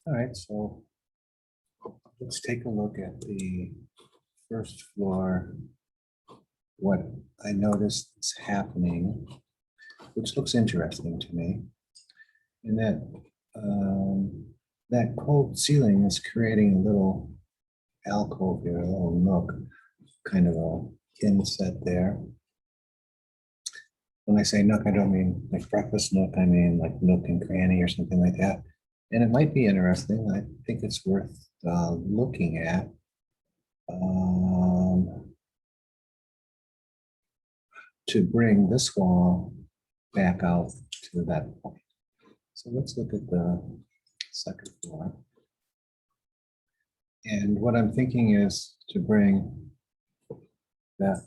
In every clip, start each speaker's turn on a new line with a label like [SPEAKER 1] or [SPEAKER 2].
[SPEAKER 1] All right, so let's take a look at the first floor. What I noticed is happening, which looks interesting to me, and that cove ceiling is creating a little alcove here, a little nook, kind of a inset there. When I say nook, I don't mean like breakfast nook, I mean like nook and cranny or something like that. And it might be interesting. I think it's worth looking at. To bring this wall back out to that point. So let's look at the second floor. And what I'm thinking is to bring that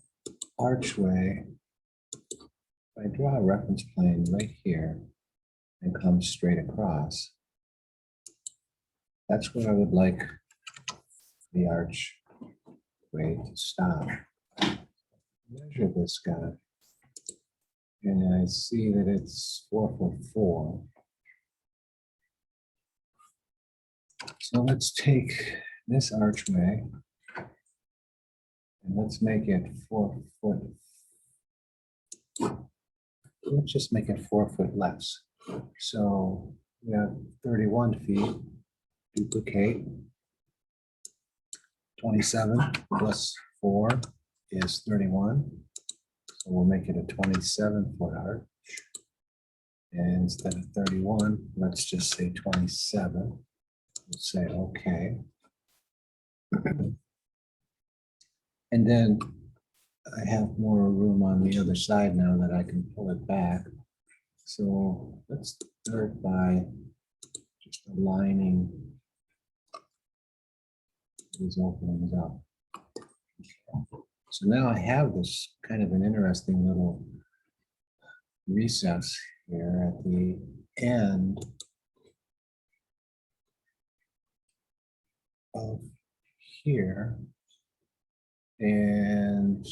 [SPEAKER 1] archway, if I draw a reference plane right here and come straight across, that's where I would like the archway to stop. Measure this guy, and I see that it's 4'4". So let's take this archway and let's make it 4 foot. Let's just make it 4 foot less. So we have 31 feet, duplicate. 27 plus 4 is 31. So we'll make it a 27-foot arch. And instead of 31, let's just say 27. We'll say okay. And then I have more room on the other side now that I can pull it back. So let's start by just aligning these openings up. So now I have this kind of an interesting little recess here at the end of here, and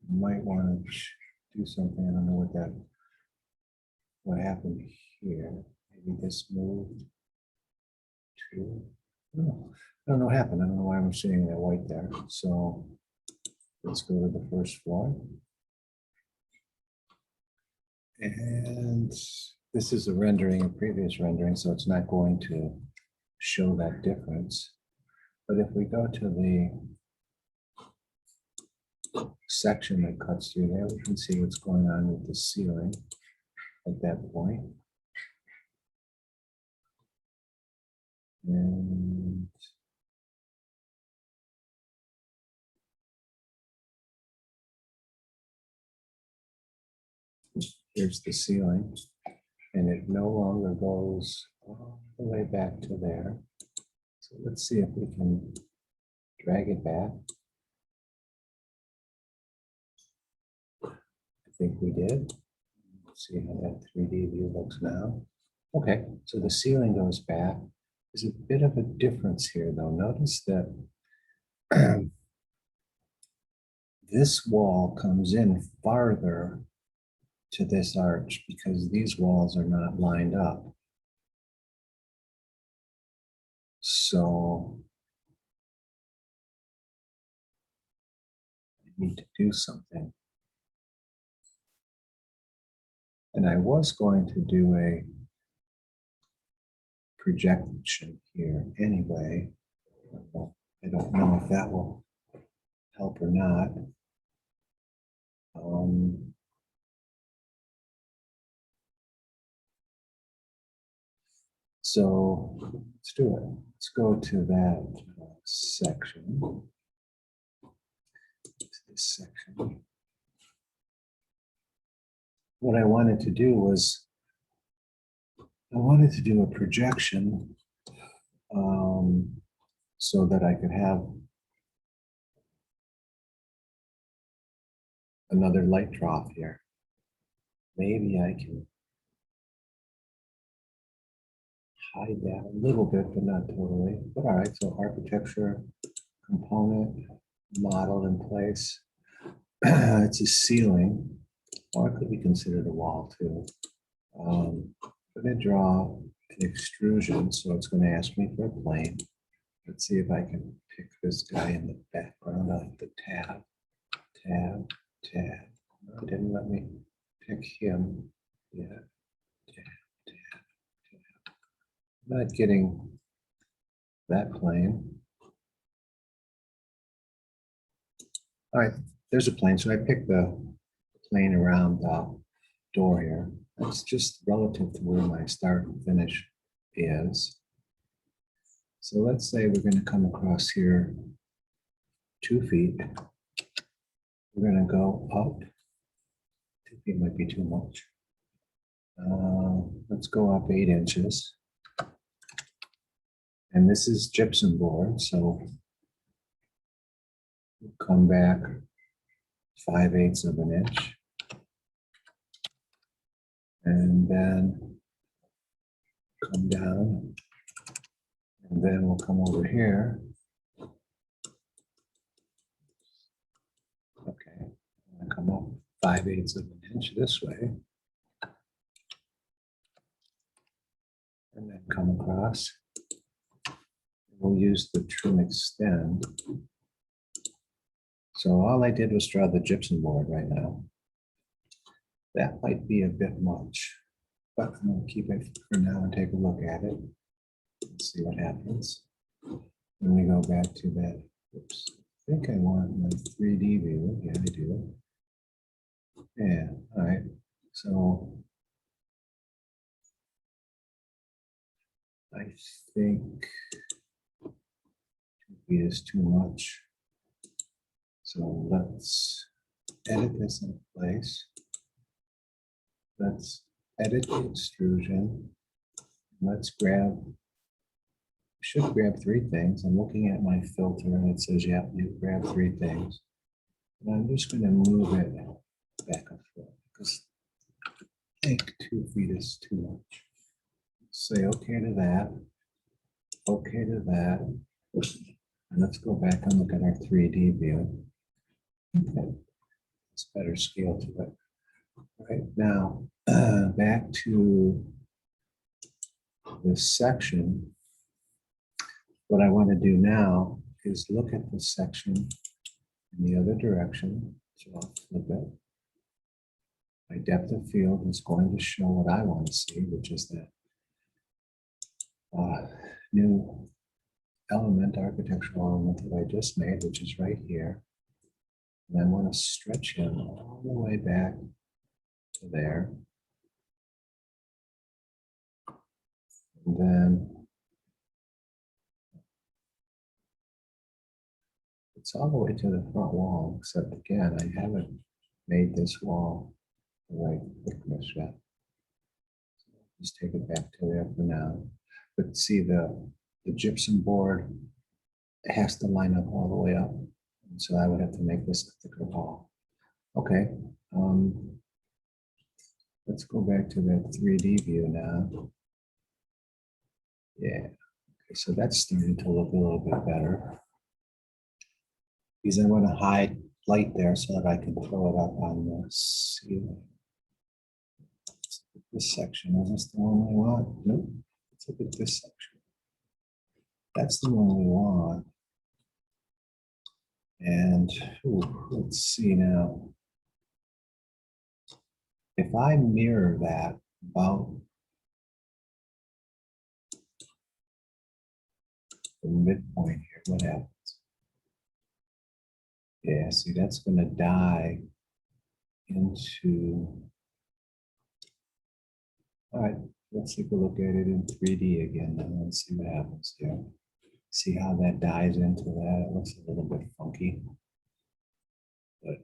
[SPEAKER 1] might want to do something. I don't know what happened here. Maybe this moved to, I don't know what happened. I don't know why I'm seeing that white there. So let's go to the first floor. And this is a rendering, a previous rendering, so it's not going to show that difference. But if we go to the section that cuts through there, we can see what's going on with the ceiling at that point. And here's the ceiling, and it no longer goes all the way back to there. So let's see if we can drag it back. I think we did. Let's see how that 3D view looks now. Okay, so the ceiling goes back. There's a bit of a difference here though. Notice that this wall comes in farther to this arch because these walls are not lined up. So I need to do something. And I was going to do a projection here anyway. I don't know if that will help or not. So let's do it. Let's go to that section. This section. What I wanted to do was, I wanted to do a projection so that I could have another light trough here. Maybe I can hide that a little bit, but not totally. But all right, so architecture component model in place. It's a ceiling, or it could be considered a wall too. I'm going to draw an extrusion, so it's going to ask me for a plane. Let's see if I can pick this guy in the background. I'll hit the tab, tab, tab. No, it didn't let me pick him yet. Tab, tab, tab. Not getting that plane. All right, there's a plane. So I picked the plane around the door here. That's just relative to where my start and finish is. So let's say we're going to come across here 2 feet. We're going to go up. 2 feet might be too much. Let's go up 8 inches. And this is gypsum board, so we'll come back 5/8 of an inch. And then come down. And then we'll come over here. Okay, I'm gonna come up 5/8 of an inch this way. And then come across. We'll use the trim extend. So all I did was draw the gypsum board right now. That might be a bit much, but I'm going to keep it for now and take a look at it and see what happens. When we go back to that, oops, I think I want my 3D view. Yeah, I do. Yeah, all right. So I think 2 feet is too much. So let's edit this in place. Let's edit the extrusion. Let's grab, should grab 3 things. I'm looking at my filter and it says, yeah, you grab 3 things. And I'm just going to move it back and forth because I think 2 feet is too much. Say okay to that. Okay to that. And let's go back and look at our 3D view. Okay. It's better scale to it. Right now, back to this section. What I want to do now is look at this section in the other direction. So I'll flip it. My depth of field is going to show what I want to see, which is that new element, architectural element that I just made, which is right here. And I want to stretch him all the way back to there. And then it's all the way to the front wall, except again, I haven't made this wall the right thickness yet. So just take it back to there for now. But see, the gypsum board has to line up all the way up. And so I would have to make this a thicker wall. Okay. Let's go back to that 3D view now. Yeah. Okay, so that's starting to look a little bit better. Because I want to hide light there so that I can throw it up on the ceiling. This section, is this the one we want? Nope. Let's look at this section. That's the one we want. And let's see now. If I mirror that about the midpoint here, what happens? Yeah, see, that's going to die into. All right, let's take a look at it in 3D again and let's see what happens here. See how that dies into that. It looks a little bit funky, but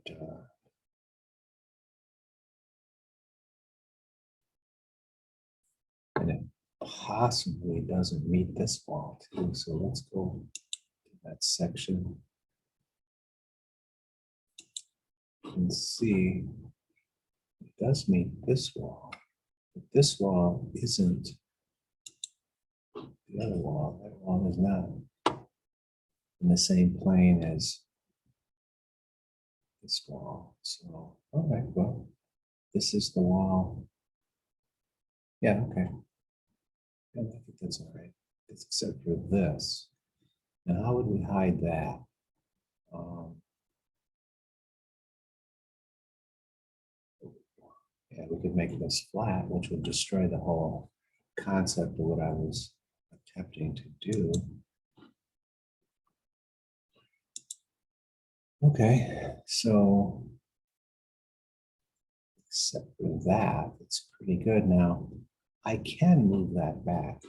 [SPEAKER 1] and it possibly doesn't meet this wall too. So let's go to that section and see. It does meet this wall, but this wall isn't the other wall. That wall is not in the same plane as this wall. So, all right, well, this is the wall. Yeah, okay. And I think that's all right, except for this. Now, how would we hide that? Yeah, we could make this flat, which would destroy the whole concept of what I was attempting to do. Okay, so except for that, it's pretty good. Now, I can move that back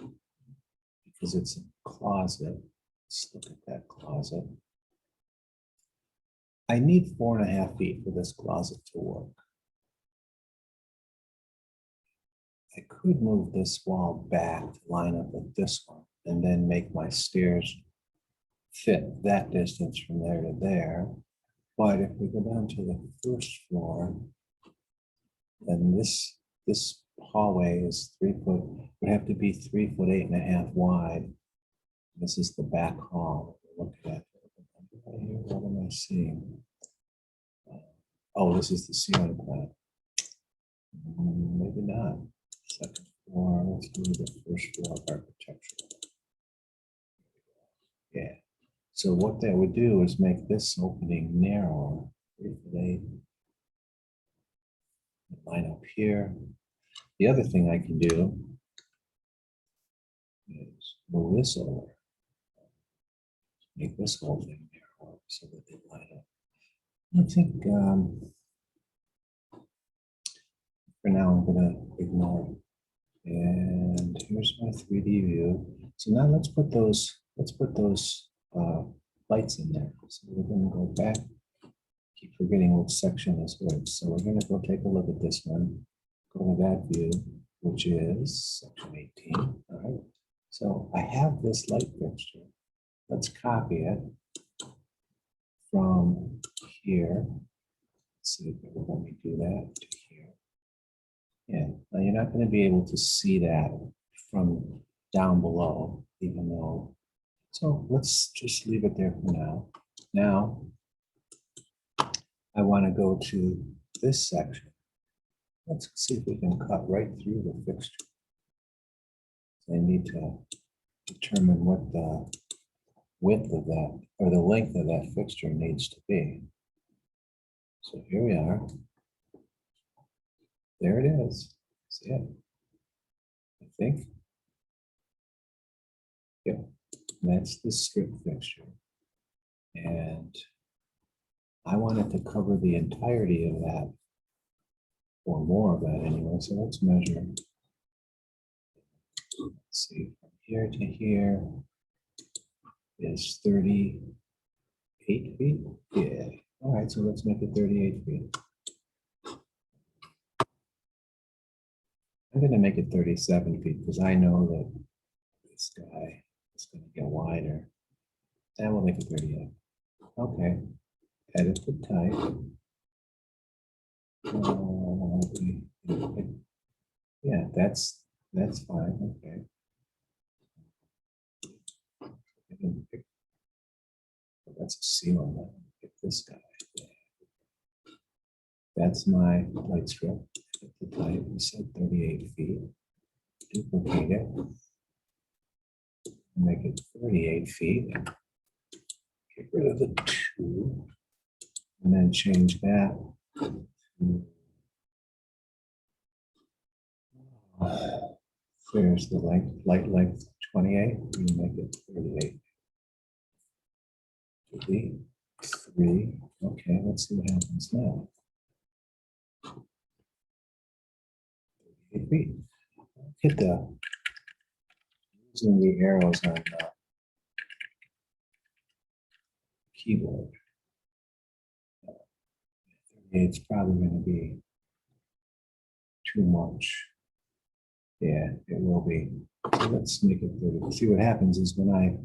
[SPEAKER 1] because it's a closet. Let's look at that closet. I need 4.5 feet for this closet to work. I could move this wall back to line up with this one and then make my stairs fit that distance from there to there. But if we go down to the first floor, then this hallway is 3 foot, would have to be 3 foot 8.5 wide. This is the back hall. Look at that. What am I seeing? Oh, this is the ceiling plan. Maybe not. Second floor, let's do the first floor of architecture. Yeah. So what that would do is make this opening narrower. 3 foot 8. Line up here. The other thing I can do is move this over. Make this whole thing narrower so that they line up. I think for now I'm going to ignore it. And here's my 3D view. So now let's put those lights in there. So we're going to go back. Keep forgetting which section is which. So we're going to go take a look at this one. Go to that view, which is section 18. All right. So I have this light fixture. Let's copy it from here. Let's see if it will let me do that to here. Yeah, now you're not going to be able to see that from down below, even though. So let's just leave it there for now. Now, I want to go to this section. Let's see if we can cut right through the fixture. So I need to determine what the width of that, or the length of that fixture needs to be. So here we are. There it is. See it? I think. Yep. That's the strip fixture. And I want it to cover the entirety of that, or more of that anyway. So let's measure. Let's see, from here to here is 38 feet. Yeah. All right, so let's make it 38 feet. I'm going to make it 37 feet because I know that this guy is going to get wider. And we'll make it 38. Okay. Edit the type. Yeah, that's fine. Okay. That's a ceiling. Get this guy. Yeah. That's my light strip. Edit the type. We said 38 feet. Duplicate it. Make it 38 feet. Get rid of the 2. And then change that to, there's the length, light length 28. We make it 38. Delete 3. Okay, let's see what happens now. 38 feet. Hit the using the arrows on the keyboard. 38 is probably going to be too much. Yeah, it will be. So let's make it 30. See what happens is when I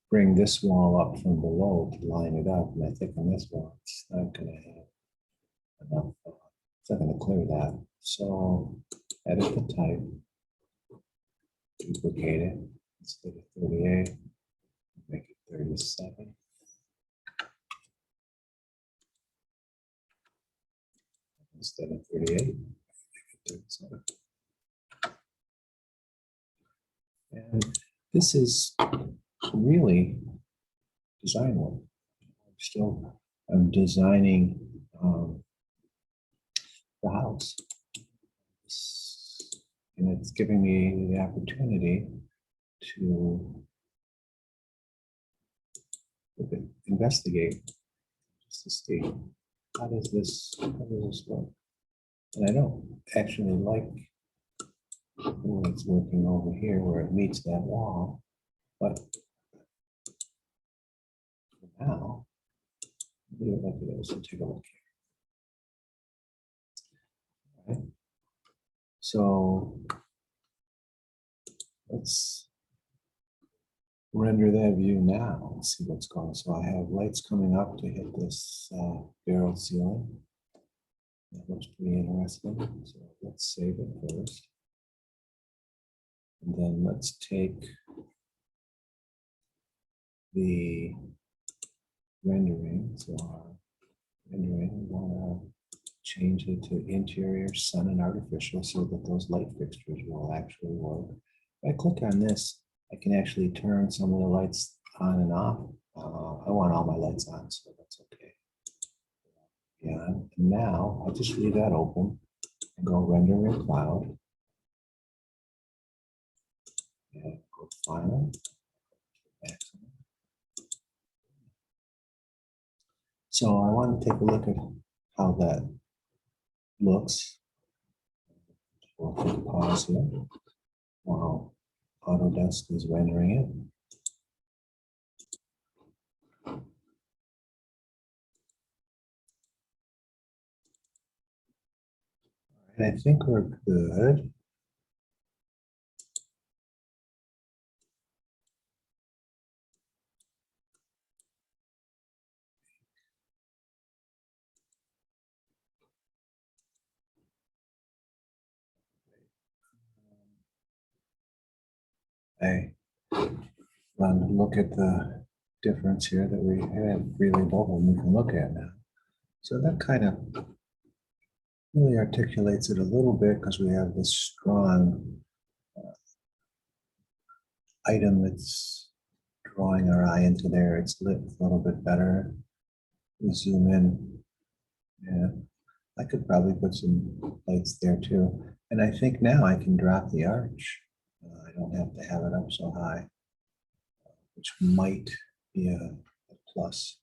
[SPEAKER 1] bring this wall up from below to line it up, and I thicken this wall, it's not going to have enough. It's not going to clear that. So edit the type, duplicate it instead of 38, make it 37. Instead of 38, make it 37. And this is really design work. I'm designing the house. And it's giving me the opportunity to investigate just to see how does this work. And I don't actually like the way it's working over here where it meets that wall, but for now, leave it like it is and take a look here. Right? So let's render that view now and see what's going on. So I have lights coming up to hit this barrel ceiling. That looks pretty interesting. So let's save it first. And then let's take the rendering. So our rendering, we want to change it to interior, sun, and artificial so that those light fixtures will actually work. If I click on this, I can actually turn some of the lights on and off. I want all my lights on, so that's okay. Yeah, and now I just leave that open and go render in cloud. And go final. Excellent. So I want to take a look at how that looks. We'll take a pause here while Autodesk is rendering it. And I think we're good. I want to look at the difference here that we had really both of them we can look at now. So that kind of really articulates it a little bit because we have this strong item that's drawing our eye into there. It's lit a little bit better. We zoom in. Yeah, I could probably put some lights there too. And I think now I can drop the arch. I don't have to have it up so high, which might be a plus.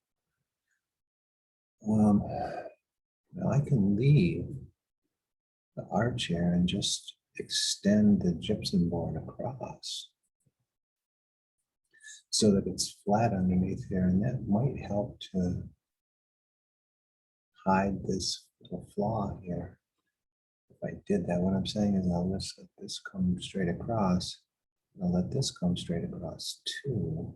[SPEAKER 1] Now I can leave the arch here and just extend the gypsum board across so that it's flat underneath here, and that might help to hide this little flaw here. If I did that, what I'm saying is I'll just let this come straight across. I'll let this come straight across too.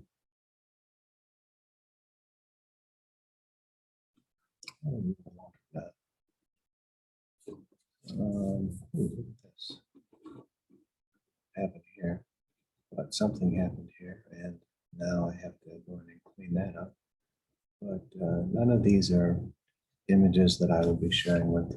[SPEAKER 1] This happened here, but something happened here, and now I have to go in and clean that up. But none of these are images that I will be sharing with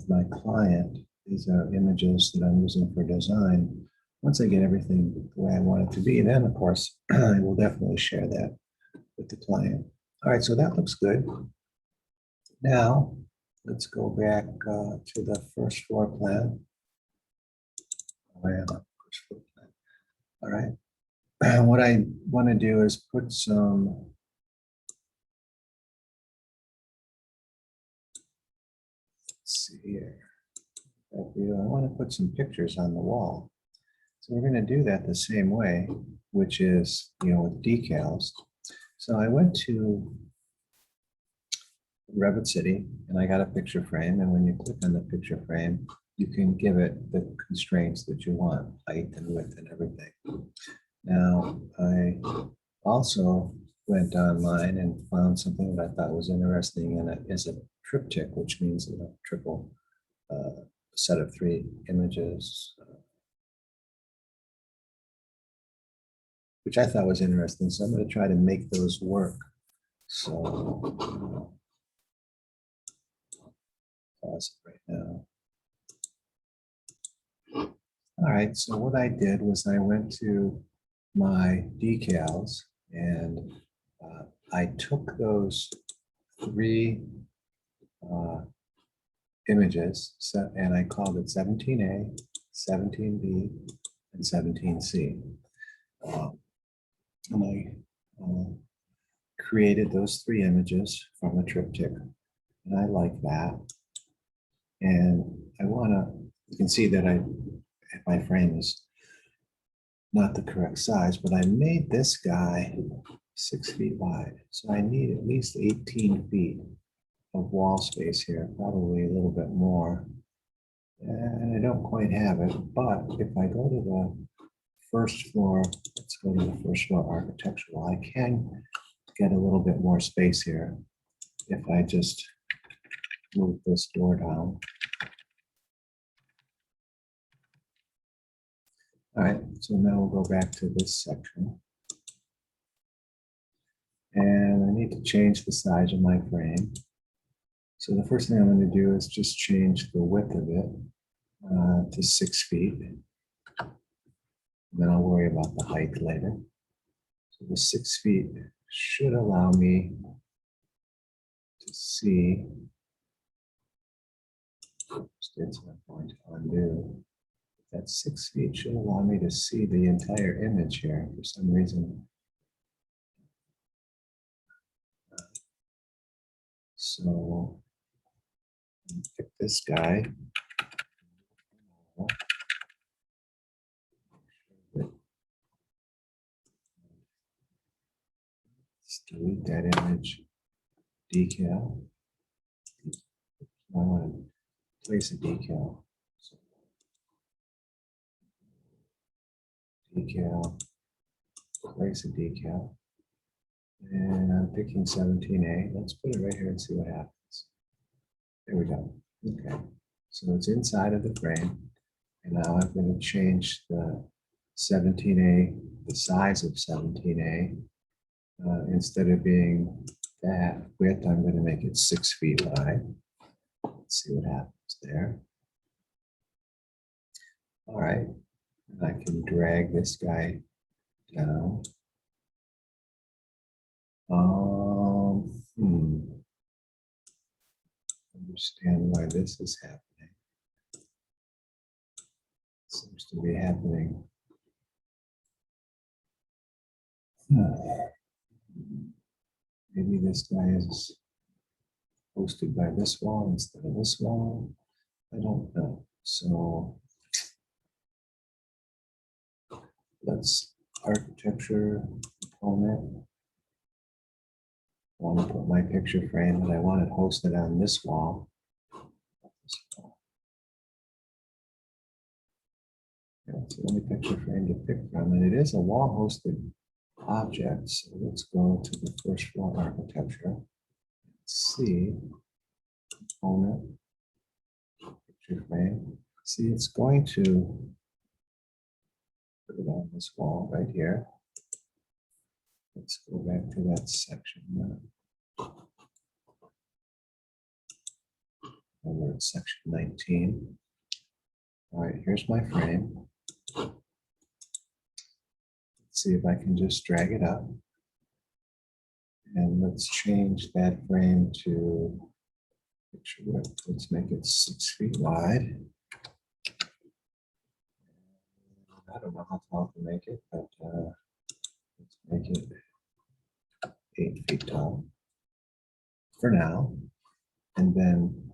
[SPEAKER 1] my client. These are images that I'm using for design. Once I get everything the way I want it to be, then of course I will definitely share that with the client. All right, so that looks good. Now let's go back to the first floor plan. All right. What I want to do is put some let's see here. I want to put some pictures on the wall. So we're going to do that the same way, which is, with decals. So I went to Revit City and I got a picture frame. And when you click on the picture frame, you can give it the constraints that you want, height and width and everything. Now, I also went online and found something that I thought was interesting, and it is a triptych, which means a triple set of 3 images, which I thought was interesting. So I'm going to try to make those work. So pause it right now. All right, so what I did was I went to my decals and I took those three images and I called it 17A, 17B, and 17C. And I created those three images from a triptych, and I like that. And I want to, you can see that my frame is not the correct size, but I made this guy 6 feet wide. So I need at least 18 feet of wall space here, probably a little bit more. And I don't quite have it, but if I go to the first floor, let's go to the first floor architectural, I can get a little bit more space here if I just move this door down. All right, so now we'll go back to this section. And I need to change the size of my frame. So the first thing I'm going to do is just change the width of it to 6 feet. Then I'll worry about the height later. So the 6 feet should allow me to see. That's what I'm going to undo. That 6 feet should allow me to see the entire image here for some reason. So pick this guy. Let's delete that image decal. I want to place a decal. So decal, place a decal. And I'm picking 17A. Let's put it right here and see what happens. There we go. Okay. So it's inside of the frame. And now I'm going to change the 17A, the size of 17A. Instead of being that width, I'm going to make it 6 feet wide. Let's see what happens there. All right. And I can drag this guy down. Understand why this is happening. Seems to be happening. Maybe this guy is hosted by this wall instead of this wall. I don't know. So let's architecture component. I want to put my picture frame, and I want it hosted on this wall. That's the only picture frame to pick from, and it is a wall-hosted object. So let's go to the first floor architecture. See component picture frame. See, it's going to put it on this wall right here. Let's go back to that section. We're at section 19. All right, here's my frame. Let's see if I can just drag it up. And let's change that frame to picture width. Let's make it 6 feet wide. I don't know how tall to make it, but let's make it 8 feet tall for now. And then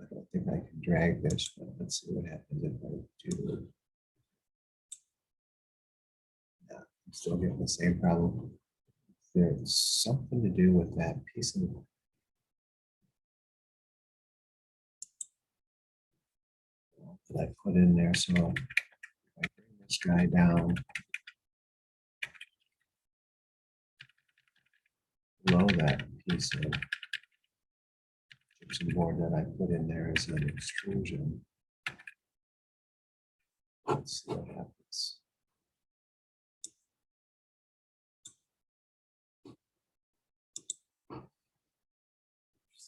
[SPEAKER 1] I don't think I can drag this, but let's see what happens if I do. Yeah, I'm still getting the same problem. There's something to do with that piece of that I put in there. So if I bring this guy down below that piece of gypsum board that I put in there as an extrusion. Let's see what happens.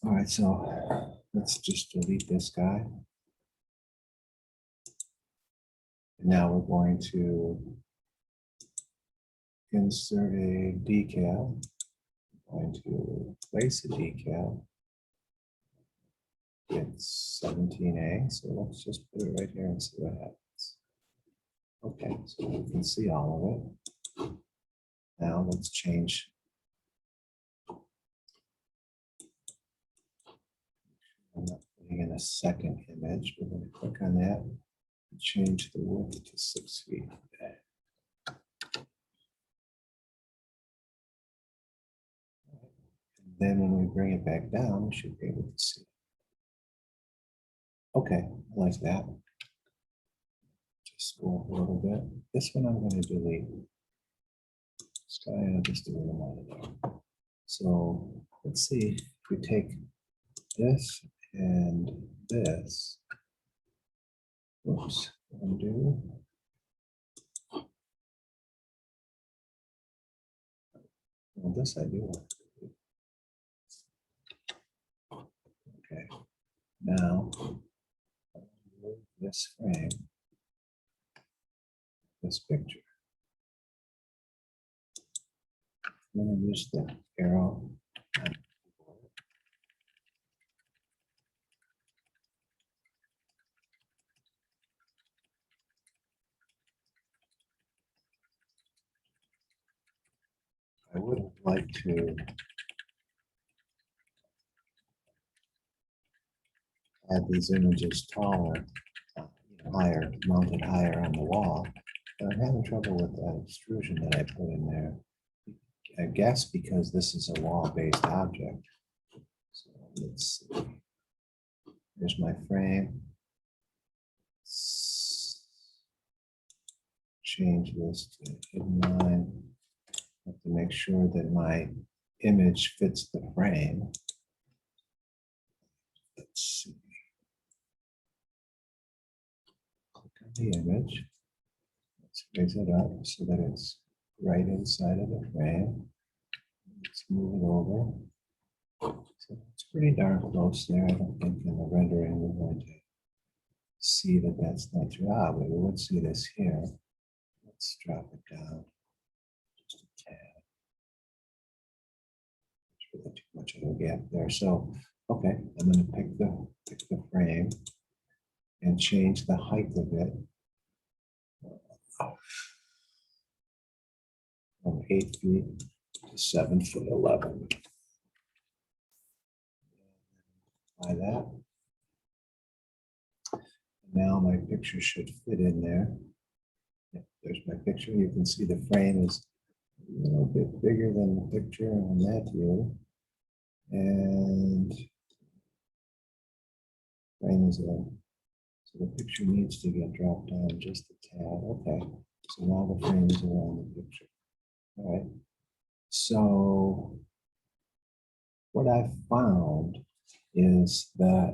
[SPEAKER 1] All right, so let's just delete this guy. Now we're going to insert a decal. I'm going to place a decal. It's 17A, so let's just put it right here and see what happens. Okay, so we can see all of it. Now let's change. I'm not putting in a second image. We're going to click on that and change the width to 6 feet. And then when we bring it back down, we should be able to see it. Okay, I like that. Just go up a little bit. This one I'm going to delete. I'll just do a little there. So let's see if we take this and this. Oops, undo. Well, this I do want to do. Okay, now move this frame, this picture. I'm going to use the arrow. I would like to add these images taller, higher, mounted higher on the wall. But I'm having trouble with that extrusion that I put in there. I guess because this is a wall-based object. So let's see. Here's my frame. Change this to hidden line. I have to make sure that my image fits the frame. Let's see. Click on the image. Let's raise it up so that it's right inside of the frame. Let's move it over. So it's pretty darn close there. I don't think in the rendering we're going to see that that's not true. But we would see this here. Let's drop it down just a tad. There's really too much of a gap there. So, okay, I'm going to pick the frame and change the height of it from 8 feet to 7'11". Apply that. Now my picture should fit in there. Yep, there's my picture. You can see the frame is a little bit bigger than the picture on that view. And frame is so the picture needs to get dropped down just a tad. Okay, so now the frame is around the picture. All right. So what I found is that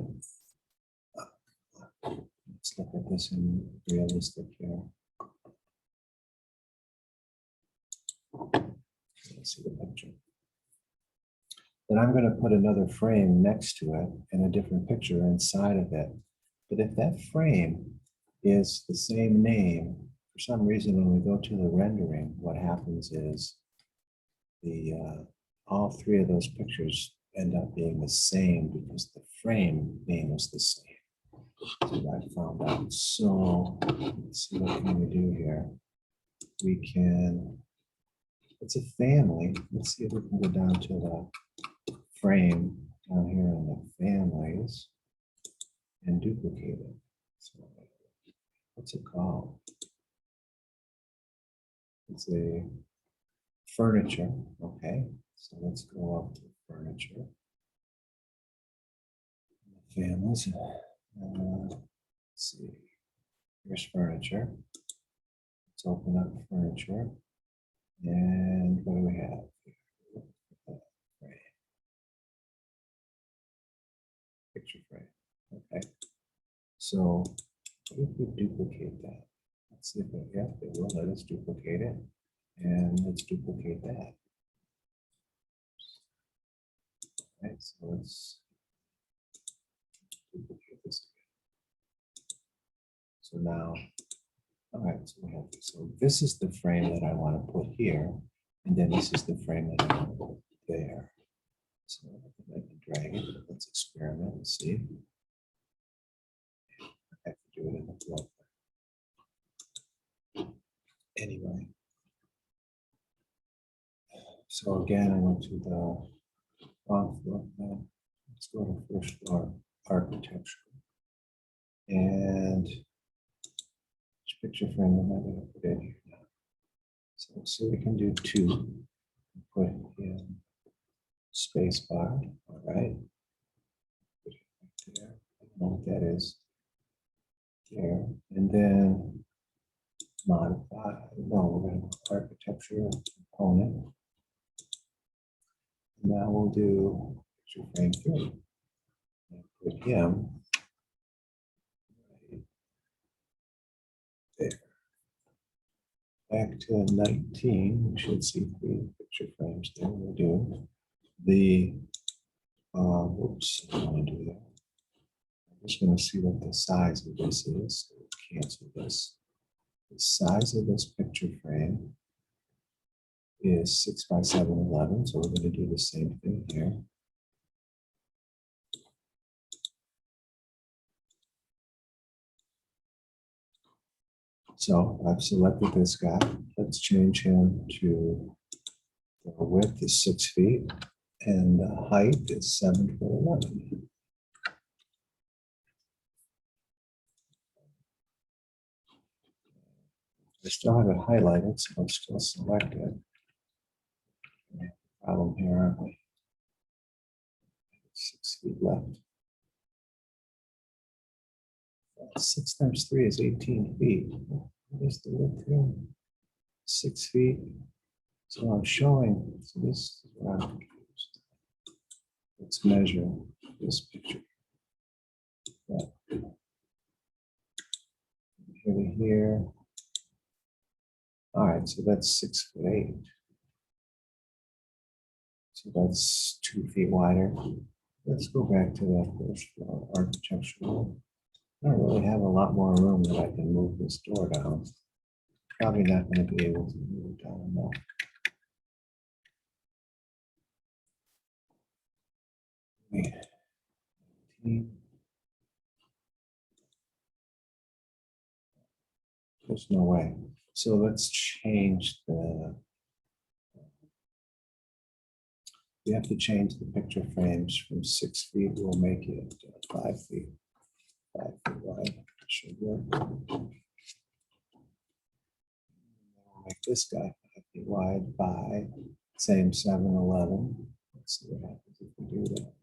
[SPEAKER 1] let's look at this in realistic here. Let's see the picture. Then I'm going to put another frame next to it and a different picture inside of it. But if that frame is the same name, for some reason when we go to the rendering, what happens is the all three of those pictures end up being the same because the frame name is the same. So I found out. So let's see what can we do here. We can, it's a family. Let's see if we can go down to the frame down here in the families and duplicate it. So what's it called? It's a furniture. Okay, so let's go up to furniture. Families. Let's see. Here's furniture. Let's open up furniture. And what do we have here? Frame. Picture frame. Okay. So what if we duplicate that? Let's see if it, yeah, it will let us duplicate it. And let's duplicate that. All right, so let's duplicate this again. So now All right, so we have this. So this is the frame that I want to put here, and then this is the frame that I want to put there. So I can drag it. Let's experiment and see. I have to do it in the flow. Anyway, so again, I went to the ground floor plan. Let's go to first floor architecture. And which picture frame am I going to put in here now? So we can do two. Put in space bar. All right. Put it right there. I don't know what that is. There. And then modify. No, we're going to architecture component. Now we'll do picture frame 3. And put him right there. Back to 19, we should see 3 picture frames there. We'll do the, whoops, I don't want to do that. I'm just going to see what the size of this is. So we'll cancel this. The size of this picture frame is 6 by 711. So we're going to do the same thing here. So I've selected this guy. Let's change him to the width is 6 feet and the height is 7 foot 11. I still have it highlighted, so I'm still selected. Problem here, aren't we? 6 feet left. 6 times 3 is 18 feet. What is the width here? 6 feet. So I'm showing, so this is where I'm confused. Let's measure this picture. Here to here. All right, so that's 6 foot 8. So that's 2 feet wider. Let's go back to that first floor architectural. I don't really have a lot more room that I can move this door down. Probably not going to be able to move it down enough. There's no way. So let's change the. We have to change the picture frames from 6 feet. We'll make it 5 feet. 5 feet wide. Should work. We'll make this guy 5 feet wide by same 711. Let's see what happens if we do that.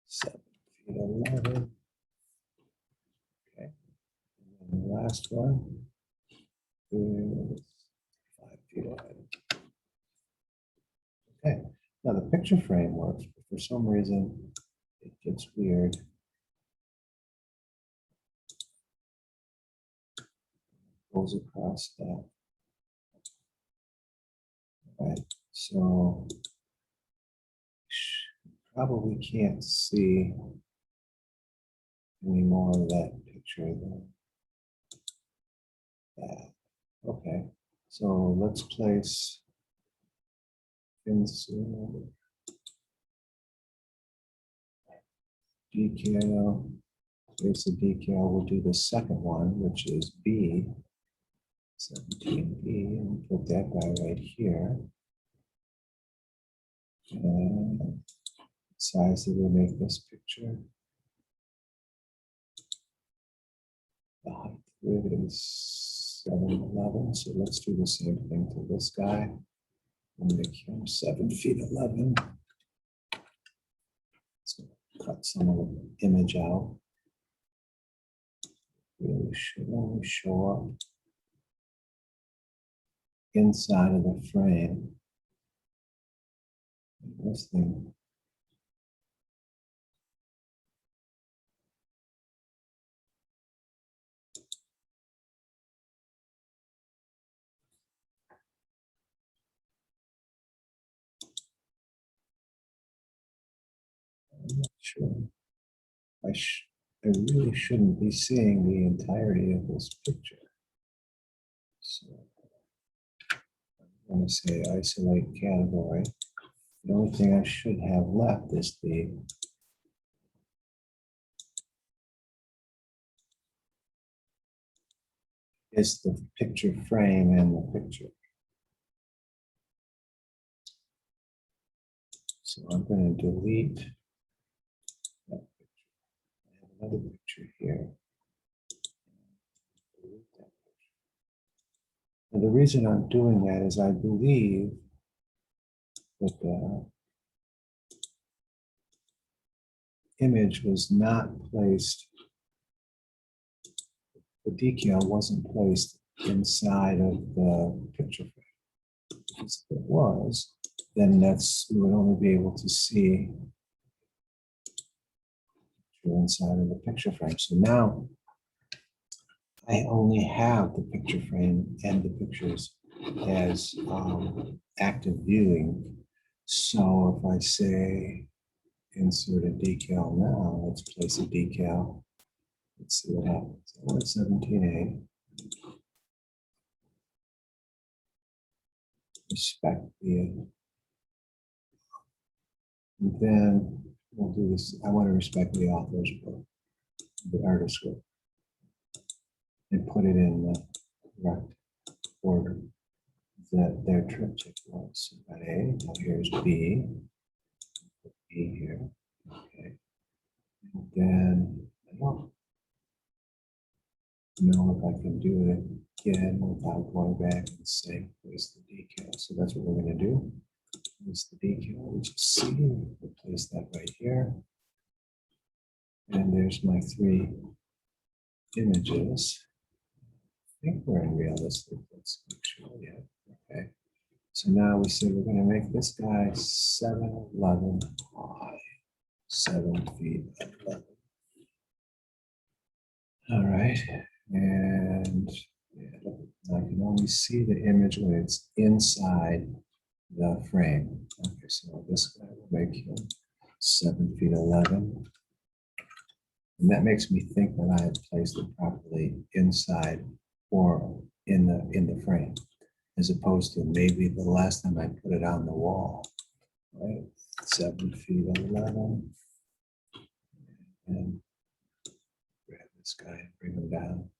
[SPEAKER 1] 7 feet 11. Okay. And then the last one is 5 feet wide. Okay. Now the picture frame works, but for some reason it gets weird. Goes across that. All right. So probably can't see any more of that picture than that. Okay. So let's place decal. Place the decal. We'll do the second one, which is B. 17E, and put that guy right here. And size that we make this picture. The height of it is 711. So let's do the same thing to this guy. We'll make him 7 feet 11. So cut some of the image out. Really should only show up inside of the frame. This thing. I'm not sure. I really shouldn't be seeing the entirety of this picture. So I'm going to say isolate category. The only thing I should have left is the picture frame and the picture. So I'm going to delete that picture. I have another picture here. Delete that picture. And the reason I'm doing that is I believe that the image was not placed, the decal wasn't placed inside of the picture frame. Because if it was, then we would only be able to see the inside of the picture frame. So now I only have the picture frame and the pictures as active viewing. So if I say insert a decal now, let's place a decal. Let's see what happens. 117A. Respect the, and then we'll do this. I want to respect the author's book, the artist's work, and put it in the correct order that their triptych was. So got A, now here's B, put B here, okay. And then I don't know if I can do it again without going back and saying place the decal. So that's what we're going to do. Place the decal, which is C. We'll place that right here. And there's my 3 images. I think we're in realistic. Let's make sure. Yeah. Okay. So now we say we're going to make this guy 7'11" high, 7 feet 11. All right. And yeah, I can only see the image when it's inside the frame. Okay, so this guy will make him 7 feet 11. And that makes me think that I have placed it properly inside or in the frame, as opposed to maybe the last time I put it on the wall. Right, 7 feet 11. And grab this guy and bring him down.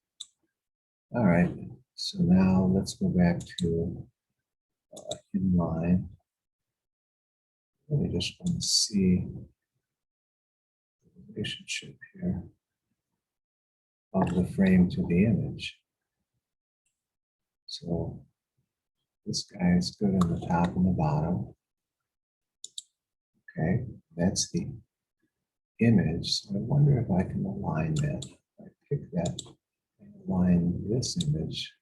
[SPEAKER 1] All right, so now let's go back to inline. I just want to see the relationship here of the frame to the image. So this guy is good on the top and the bottom. Okay, that's the image. So I wonder if I can align that. If I pick that and align this image.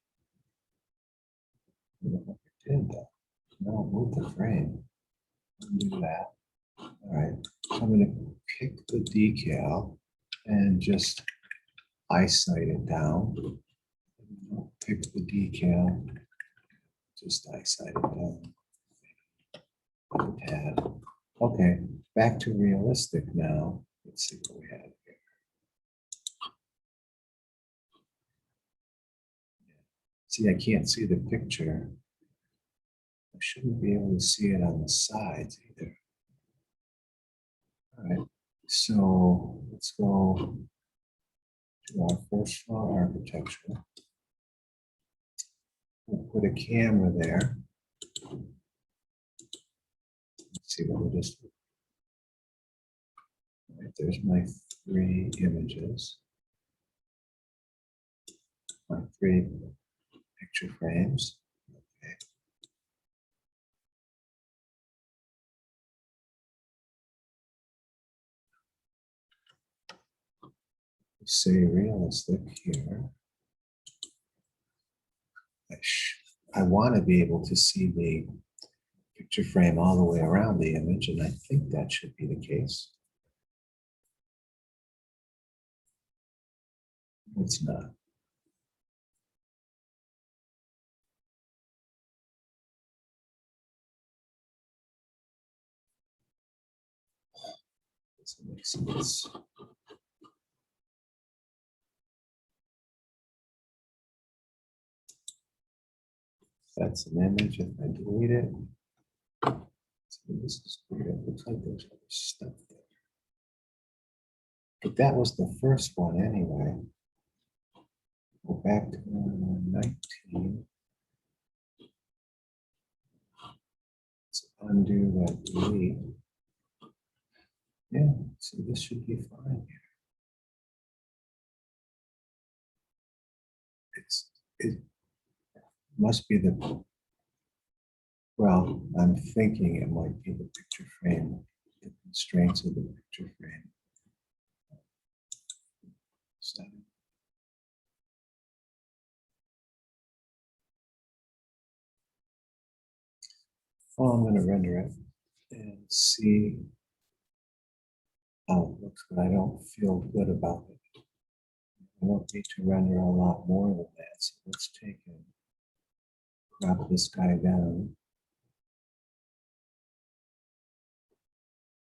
[SPEAKER 1] I don't know if I did that. No, move the frame. Do that. All right. So I'm going to pick the decal and just eyesight it down. Pick the decal, just eyesight it down. Tab. Okay, back to realistic now. Let's see what we have here. See, I can't see the picture. I shouldn't be able to see it on the sides either. All right, so let's go to our first floor architecture. We'll put a camera there. Let's see what we just did. All right, there's my 3 images. My 3 picture frames. Okay. Say realistic here. I want to be able to see the picture frame all the way around the image, and I think that should be the case. It's not. Doesn't make sense. That's an image. If I delete it, so this is weird. It looks like there's other stuff there. But that was the first one anyway. Go back to 19. Let's undo that delete. Yeah, so this should be fine here. It must be the, well, I'm thinking it might be the picture frame, the constraints of the picture frame. Setting. Well, I'm going to render it and see how it looks, but I don't feel good about it. I don't need to render a lot more than that. So let's take and drop this guy down.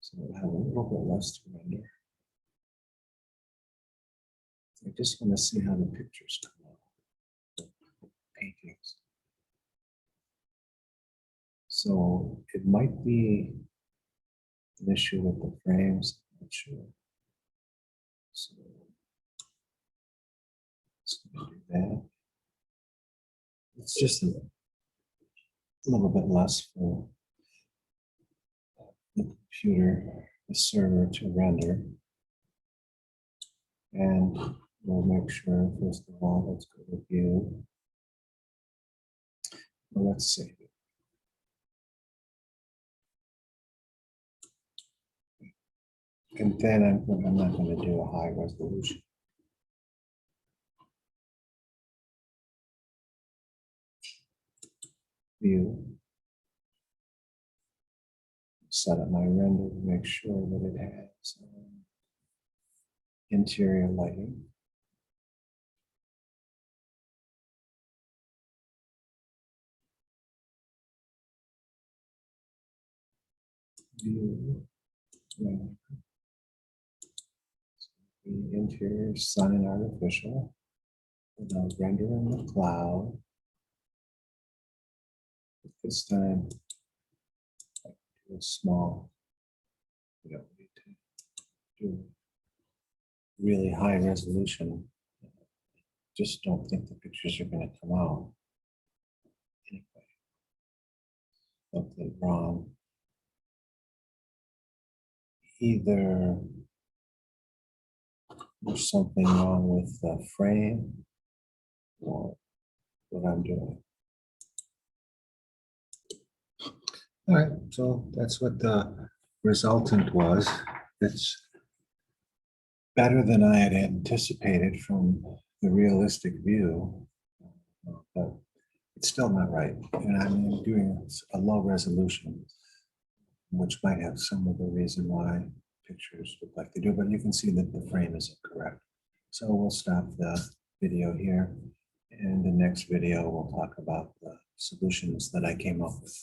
[SPEAKER 1] So we'll have a little bit less to render. I just want to see how the pictures come out, the paintings. So it might be an issue with the frames, I'm not sure. So let's do that. It's just a little bit less for the computer, the server to render. And we'll make sure, first of all, let's go to view. Well, let's save it. And then I'm not going to do a high resolution. View. Set up my render to make sure that it has interior lighting. View. Render. The interior sun and artificial. And I'll render in the cloud. This time, I do a small. We don't need to do really high resolution. Just don't think the pictures are going to come out. Anyway, something wrong. Either there's something wrong with the frame or what I'm doing. All right, so that's what the resultant was. It's better than I had anticipated from the realistic view, but it's still not right. And I'm doing a low resolution, which might have some of the reason why pictures look like they do, but you can see that the frame isn't correct. So we'll stop the video here. And the next video, we'll talk about the solutions that I came up with.